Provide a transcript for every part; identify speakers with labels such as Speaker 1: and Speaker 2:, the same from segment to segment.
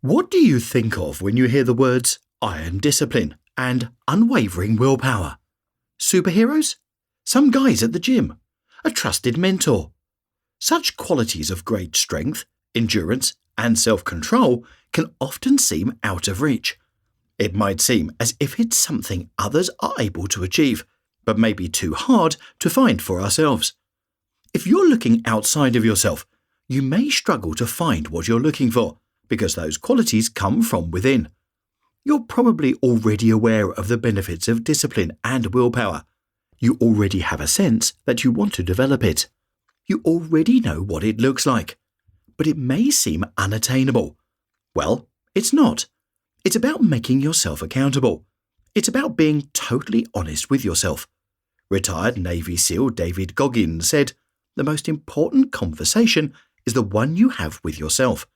Speaker 1: What do you think of when you hear the words iron discipline and unwavering willpower? Superheroes? Some guys at the gym? A trusted mentor? Such qualities of great strength, endurance, and self-control can often seem out of reach. It might seem as if it's something others are able to achieve, but may be too hard to find for ourselves. If you're looking outside of yourself, you may struggle to find what you're looking for, because those qualities come from within. You're probably already aware of the benefits of discipline and willpower. You already have a sense that you want to develop it. You already know what it looks like. But it may seem unattainable. Well, it's not. It's about making yourself accountable. It's about being totally honest with yourself. Retired Navy SEAL David Goggins said, "The most important conversation is the one you have with yourself."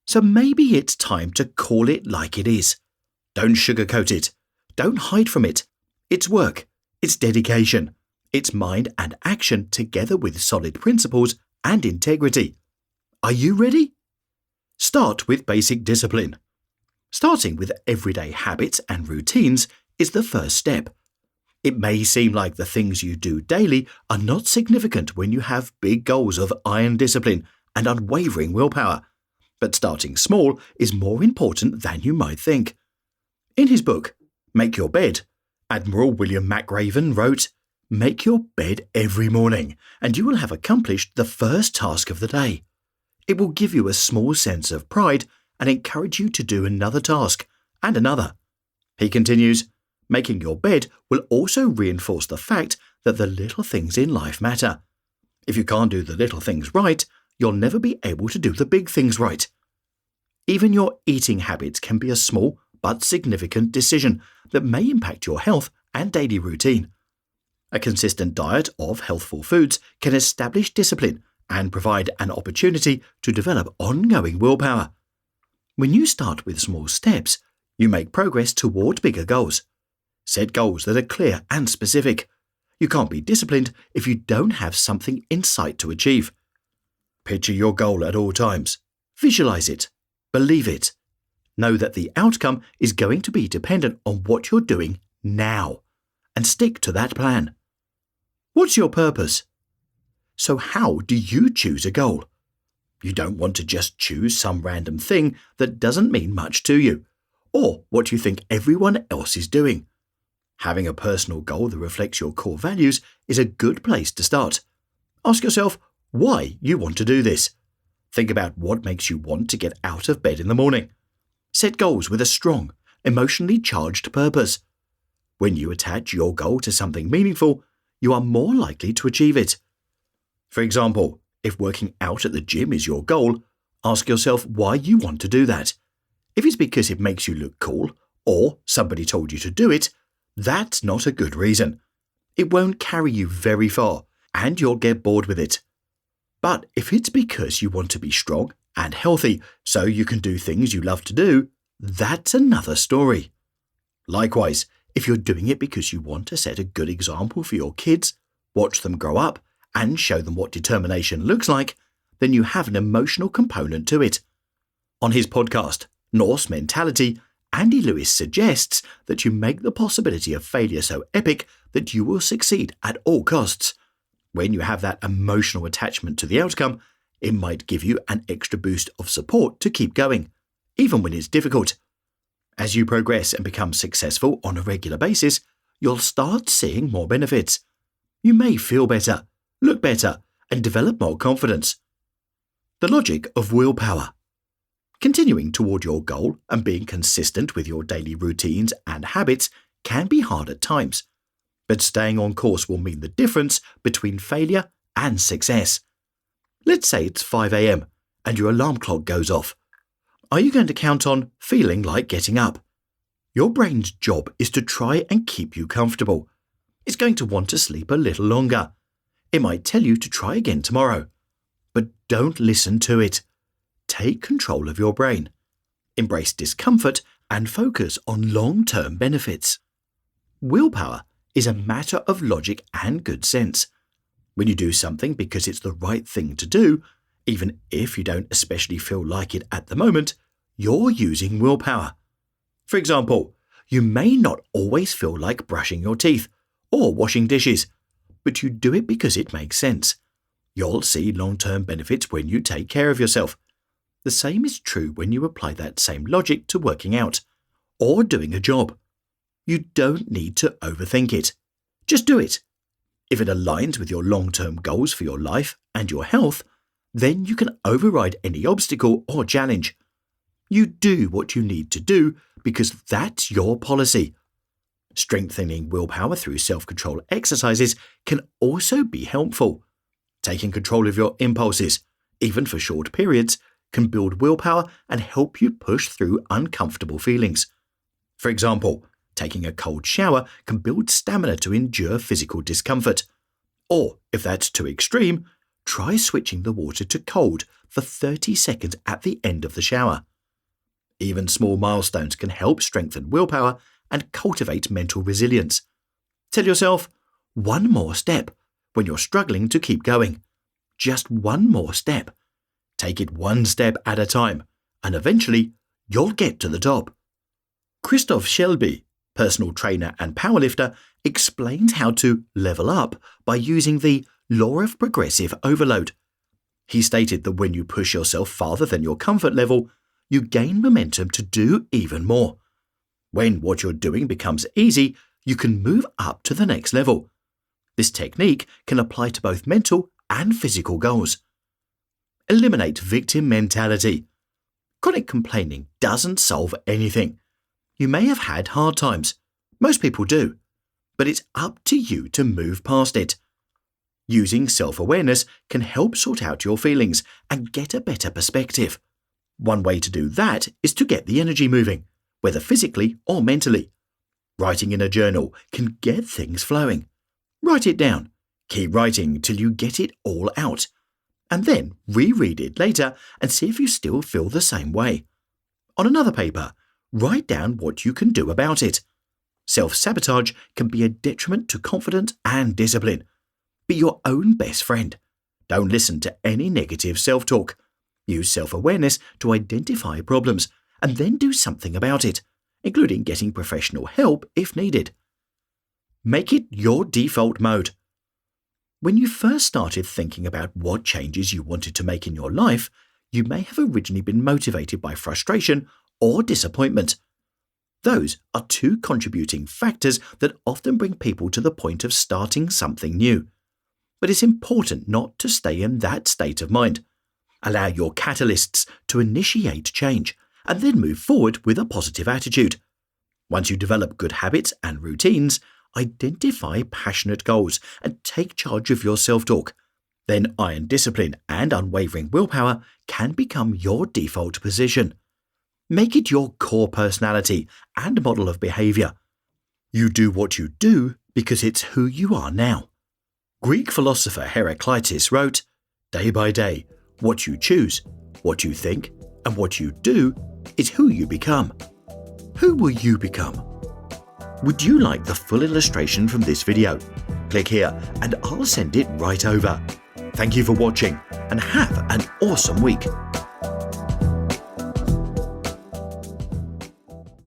Speaker 1: So maybe it's time to call it like it is. Don't sugarcoat it. Don't hide from it. It's work. It's dedication. It's mind and action together with solid principles and integrity. Are you ready? Start with basic discipline. Starting with everyday habits and routines is the first step. It may seem like the things you do daily are not significant when you have big goals of iron discipline and unwavering willpower. But starting small is more important than you might think. In his book, Make Your Bed, Admiral William McRaven wrote, "Make your bed every morning, and you will have accomplished the first task of the day. It will give you a small sense of pride and encourage you to do another task and another." He continues, "Making your bed will also reinforce the fact that the little things in life matter. If you can't do the little things right, you'll never be able to do the big things right." Even your eating habits can be a small but significant decision that may impact your health and daily routine. A consistent diet of healthful foods can establish discipline and provide an opportunity to develop ongoing willpower. When you start with small steps, you make progress toward bigger goals. Set goals that are clear and specific. You can't be disciplined if you don't have something in sight to achieve. Picture your goal at all times. Visualize it. Believe it. Know that the outcome is going to be dependent on what you're doing now, and stick to that plan. What's your purpose? So how do you choose a goal? You don't want to just choose some random thing that doesn't mean much to you, or what you think everyone else is doing. Having a personal goal that reflects your core values is a good place to start. Ask yourself why you want to do this. Think about what makes you want to get out of bed in the morning. Set goals with a strong, emotionally charged purpose. When you attach your goal to something meaningful, you are more likely to achieve it. For example, if working out at the gym is your goal, ask yourself why you want to do that. If it's because it makes you look cool, or somebody told you to do it, that's not a good reason. It won't carry you very far, and you'll get bored with it. But if it's because you want to be strong and healthy so you can do things you love to do, that's another story. Likewise, if you're doing it because you want to set a good example for your kids, watch them grow up, and show them what determination looks like, then you have an emotional component to it. On his podcast, Norse Mentality, Andy Lewis suggests that you make the possibility of failure so epic that you will succeed at all costs. When you have that emotional attachment to the outcome, it might give you an extra boost of support to keep going, even when it's difficult. As you progress and become successful on a regular basis, you'll start seeing more benefits. You may feel better, look better, and develop more confidence. The logic of willpower. Continuing toward your goal and being consistent with your daily routines and habits can be hard at times, but staying on course will mean the difference between failure and success. Let's say it's 5 a.m. and your alarm clock goes off. Are you going to count on feeling like getting up? Your brain's job is to try and keep you comfortable. It's going to want to sleep a little longer. It might tell you to try again tomorrow. But don't listen to it. Take control of your brain. Embrace discomfort and focus on long-term benefits. Willpower is a matter of logic and good sense. When you do something because it's the right thing to do, even if you don't especially feel like it at the moment, you're using willpower. For example, you may not always feel like brushing your teeth or washing dishes, but you do it because it makes sense. You'll see long-term benefits when you take care of yourself. The same is true when you apply that same logic to working out or doing a job. You don't need to overthink it. Just do it. If it aligns with your long-term goals for your life and your health, then you can override any obstacle or challenge. You do what you need to do because that's your policy. Strengthening willpower through self-control exercises can also be helpful. Taking control of your impulses, even for short periods, can build willpower and help you push through uncomfortable feelings. For example, taking a cold shower can build stamina to endure physical discomfort. Or, if that's too extreme, try switching the water to cold for 30 seconds at the end of the shower. Even small milestones can help strengthen willpower and cultivate mental resilience. Tell yourself, one more step when you're struggling to keep going. Just one more step. Take it one step at a time, and eventually you'll get to the top. Christoph Shelby, personal trainer and powerlifter, explains how to level up by using the law of progressive overload. He stated that when you push yourself farther than your comfort level, you gain momentum to do even more. When what you're doing becomes easy, you can move up to the next level. This technique can apply to both mental and physical goals. Eliminate victim mentality. Chronic complaining doesn't solve anything. You may have had hard times. Most people do. But it's up to you to move past it. Using self-awareness can help sort out your feelings and get a better perspective. One way to do that is to get the energy moving, whether physically or mentally. Writing in a journal can get things flowing. Write it down. Keep writing till you get it all out. And then reread it later and see if you still feel the same way. On another paper, write down what you can do about it. Self-sabotage can be a detriment to confidence and discipline. Be your own best friend. Don't listen to any negative self-talk. Use self-awareness to identify problems and then do something about it, including getting professional help if needed. Make it your default mode. When you first started thinking about what changes you wanted to make in your life, you may have originally been motivated by frustration or disappointment. Those are two contributing factors that often bring people to the point of starting something new. But it's important not to stay in that state of mind. Allow your catalysts to initiate change and then move forward with a positive attitude. Once you develop good habits and routines, identify passionate goals and take charge of your self-talk. Then iron discipline and unwavering willpower can become your default position. Make it your core personality and model of behavior. You do what you do because it's who you are now. Greek philosopher Heraclitus wrote, "Day by day, what you choose, what you think, and what you do is who you become." Who will you become? Would you like the full illustration from this video? Click here and I'll send it right over. Thank you for watching and have an awesome week.